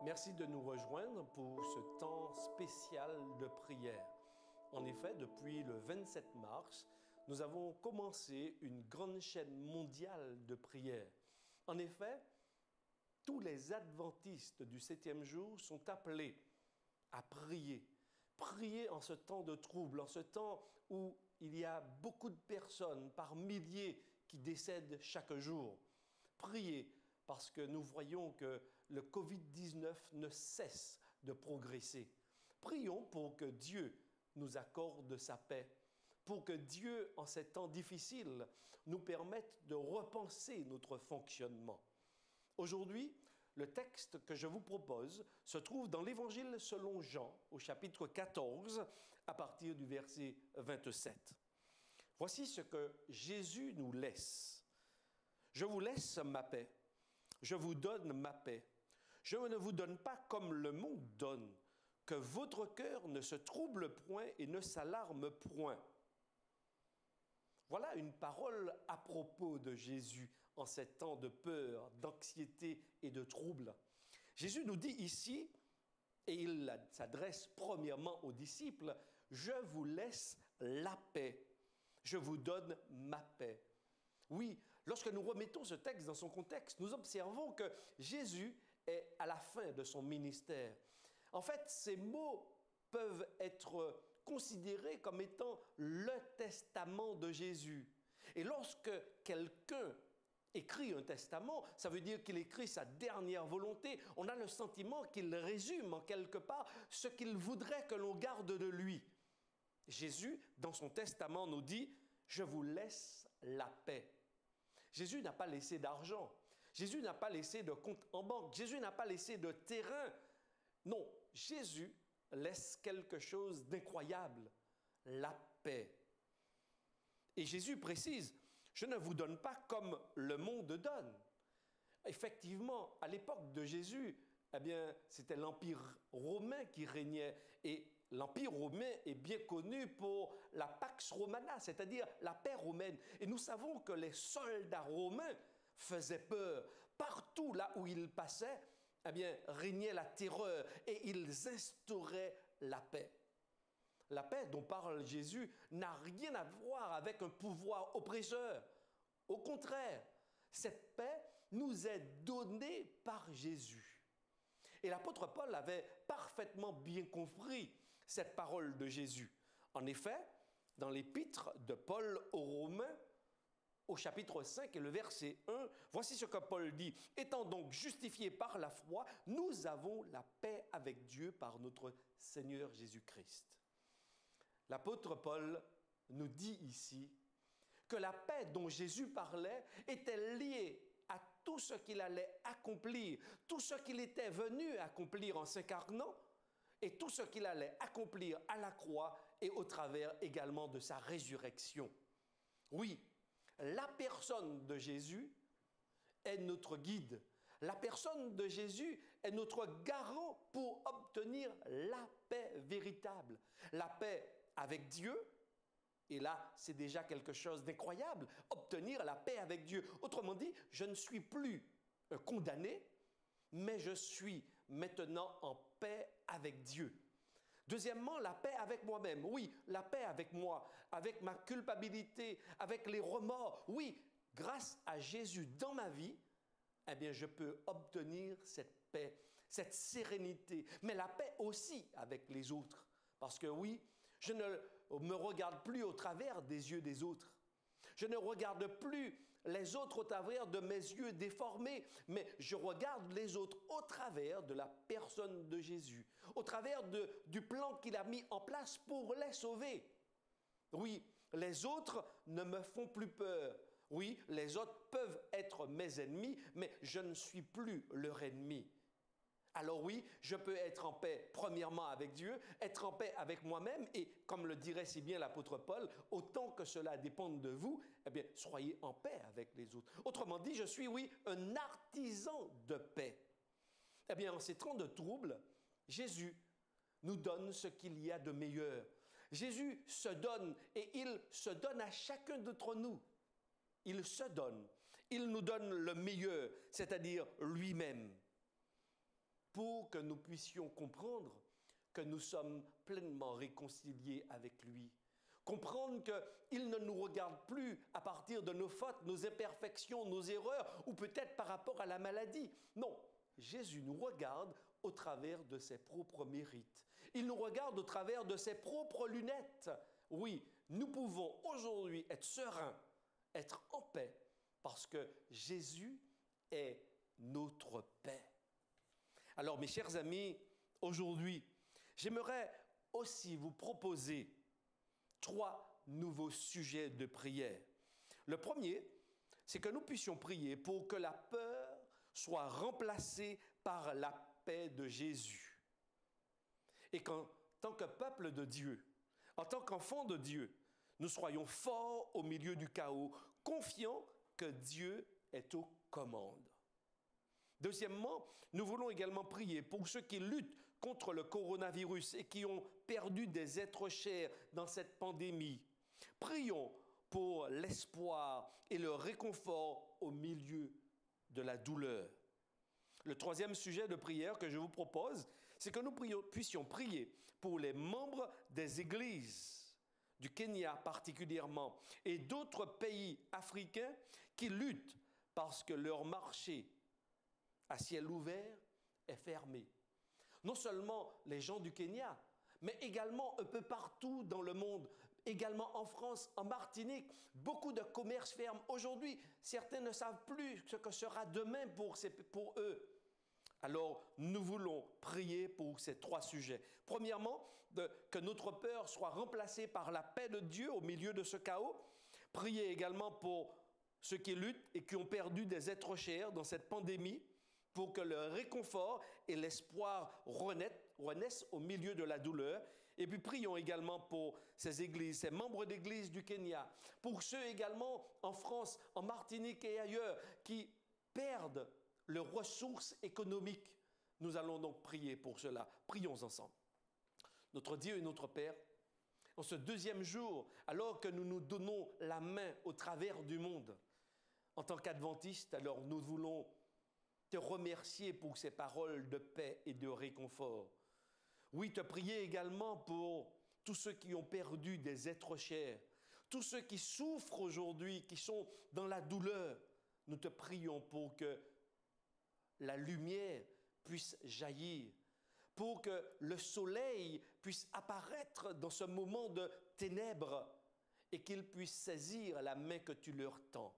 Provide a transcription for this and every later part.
Merci de nous rejoindre pour ce temps spécial de prière. En effet, depuis le 27 mars, nous avons commencé une grande chaîne mondiale de prière. En effet, tous les adventistes du 7e jour sont appelés à prier. Prier en ce temps de trouble, en ce temps où il y a beaucoup de personnes par milliers qui décèdent chaque jour. Prier parce que nous voyons que le Covid-19 ne cesse de progresser. Prions pour que Dieu nous accorde sa paix, pour que Dieu, en ces temps difficiles, nous permette de repenser notre fonctionnement. Aujourd'hui, le texte que je vous propose se trouve dans l'Évangile selon Jean, au chapitre 14, à partir du verset 27. Voici ce que Jésus nous laisse. « Je vous laisse ma paix. Je vous donne ma paix. Je ne vous donne pas comme le monde donne, que votre cœur ne se trouble point et ne s'alarme point. » Voilà une parole à propos de Jésus en ces temps de peur, d'anxiété et de trouble. Jésus nous dit ici, et il s'adresse premièrement aux disciples, « Je vous laisse la paix. Je vous donne ma paix. » Oui, lorsque nous remettons ce texte dans son contexte, nous observons que Jésus est à la fin de son ministère. En fait, ces mots peuvent être considérés comme étant le testament de Jésus. Et lorsque quelqu'un écrit un testament, ça veut dire qu'il écrit sa dernière volonté. On a le sentiment qu'il résume en quelque part ce qu'il voudrait que l'on garde de lui. Jésus, dans son testament, nous dit « Je vous laisse la paix ». Jésus n'a pas laissé d'argent. Jésus n'a pas laissé de compte en banque. Jésus n'a pas laissé de terrain. Non, Jésus laisse quelque chose d'incroyable, la paix. Et Jésus précise, « Je ne vous donne pas comme le monde donne ». Effectivement, à l'époque de Jésus, c'était l'Empire romain qui régnait. Et l'Empire romain est bien connu pour la Pax Romana, c'est-à-dire la paix romaine. Et nous savons que les soldats romains faisaient peur. Partout là où ils passaient, régnait la terreur et ils instauraient la paix. La paix dont parle Jésus n'a rien à voir avec un pouvoir oppresseur. Au contraire, cette paix nous est donnée par Jésus. Et l'apôtre Paul avait parfaitement bien compris cette parole de Jésus. En effet, dans l'épître de Paul aux Romains, au chapitre 5 et le verset 1, voici ce que Paul dit. « Étant donc justifiés par la foi, nous avons la paix avec Dieu par notre Seigneur Jésus-Christ. » L'apôtre Paul nous dit ici que la paix dont Jésus parlait était liée à tout ce qu'il allait accomplir, tout ce qu'il était venu accomplir en s'incarnant et tout ce qu'il allait accomplir à la croix et au travers également de sa résurrection. Oui, la personne de Jésus est notre guide. La personne de Jésus est notre garant pour obtenir la paix véritable, la paix avec Dieu. Et là, c'est déjà quelque chose d'incroyable, obtenir la paix avec Dieu. Autrement dit, je ne suis plus condamné, mais je suis maintenant en paix avec Dieu. Deuxièmement, la paix avec moi-même. Oui, la paix avec moi, avec ma culpabilité, avec les remords. Oui, grâce à Jésus dans ma vie, je peux obtenir cette paix, cette sérénité, mais la paix aussi avec les autres. Parce que oui, je ne me regarde plus au travers des yeux des autres. Je ne regarde plus les autres au travers de mes yeux déformés, mais je regarde les autres au travers de la personne de Jésus, au travers du plan qu'il a mis en place pour les sauver. Oui, les autres ne me font plus peur. Oui, les autres peuvent être mes ennemis, mais je ne suis plus leur ennemi. Alors oui, je peux être en paix premièrement avec Dieu, être en paix avec moi-même et, comme le dirait si bien l'apôtre Paul, autant que cela dépende de vous, soyez en paix avec les autres. Autrement dit, je suis, oui, un artisan de paix. En ces temps de troubles, Jésus nous donne ce qu'il y a de meilleur. Jésus se donne et il se donne à chacun d'entre nous. Il se donne. Il nous donne le meilleur, c'est-à-dire lui-même. pour que nous puissions comprendre que nous sommes pleinement réconciliés avec lui. Comprendre qu'il ne nous regarde plus à partir de nos fautes, nos imperfections, nos erreurs, ou peut-être par rapport à la maladie. Non, Jésus nous regarde au travers de ses propres mérites. Il nous regarde au travers de ses propres lunettes. Oui, nous pouvons aujourd'hui être sereins, être en paix, parce que Jésus est notre paix. Alors, mes chers amis, aujourd'hui, j'aimerais aussi vous proposer 3 nouveaux sujets de prière. Le premier, c'est que nous puissions prier pour que la peur soit remplacée par la paix de Jésus. Et qu'en tant que peuple de Dieu, en tant qu'enfants de Dieu, nous soyons forts au milieu du chaos, confiants que Dieu est aux commandes. Deuxièmement, nous voulons également prier pour ceux qui luttent contre le coronavirus et qui ont perdu des êtres chers dans cette pandémie. Prions pour l'espoir et le réconfort au milieu de la douleur. Le troisième sujet de prière que je vous propose, c'est que nous puissions prier pour les membres des églises du Kenya particulièrement et d'autres pays africains qui luttent parce que leur marché à ciel ouvert est fermé. Non seulement les gens du Kenya, mais également un peu partout dans le monde, également en France, en Martinique, beaucoup de commerces ferment. Aujourd'hui, certains ne savent plus ce que sera demain pour eux. Alors, nous voulons prier pour ces 3 sujets. Premièrement, que notre peur soit remplacée par la paix de Dieu au milieu de ce chaos. Prier également pour ceux qui luttent et qui ont perdu des êtres chers dans cette pandémie, pour que le réconfort et l'espoir renaissent au milieu de la douleur. Et puis prions également pour ces églises, ces membres d'église du Kenya, pour ceux également en France, en Martinique et ailleurs qui perdent leurs ressources économiques. Nous allons donc prier pour cela. Prions ensemble. Notre Dieu et notre Père, en ce 2e jour, alors que nous nous donnons la main au travers du monde, en tant qu'adventistes, alors nous voulons te remercier pour ces paroles de paix et de réconfort. Oui, te prier également pour tous ceux qui ont perdu des êtres chers, tous ceux qui souffrent aujourd'hui, qui sont dans la douleur. Nous te prions pour que la lumière puisse jaillir, pour que le soleil puisse apparaître dans ce moment de ténèbres et qu'ils puissent saisir la main que tu leur tends.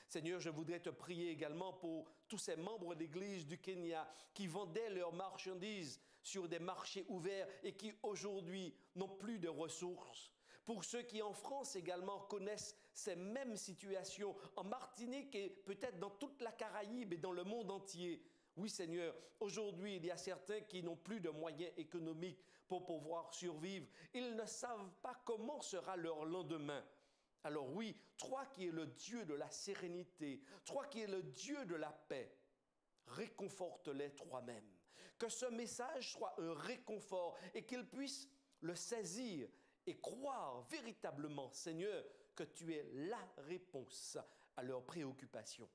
Seigneur, je voudrais te prier également pour tous ces membres d'église du Kenya qui vendaient leurs marchandises sur des marchés ouverts et qui aujourd'hui n'ont plus de ressources. Pour ceux qui en France également connaissent ces mêmes situations, en Martinique et peut-être dans toute la Caraïbe et dans le monde entier. Oui Seigneur, aujourd'hui il y a certains qui n'ont plus de moyens économiques pour pouvoir survivre. Ils ne savent pas comment sera leur lendemain. Alors oui, toi qui es le Dieu de la sérénité, toi qui es le Dieu de la paix, réconforte-les toi-même. Que ce message soit un réconfort et qu'ils puissent le saisir et croire véritablement, Seigneur, que tu es la réponse à leurs préoccupations.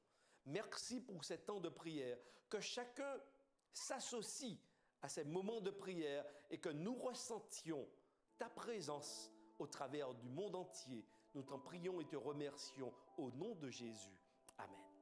Merci pour ces temps de prière, que chacun s'associe à ces moments de prière et que nous ressentions ta présence au travers du monde entier. Nous t'en prions et te remercions au nom de Jésus. Amen.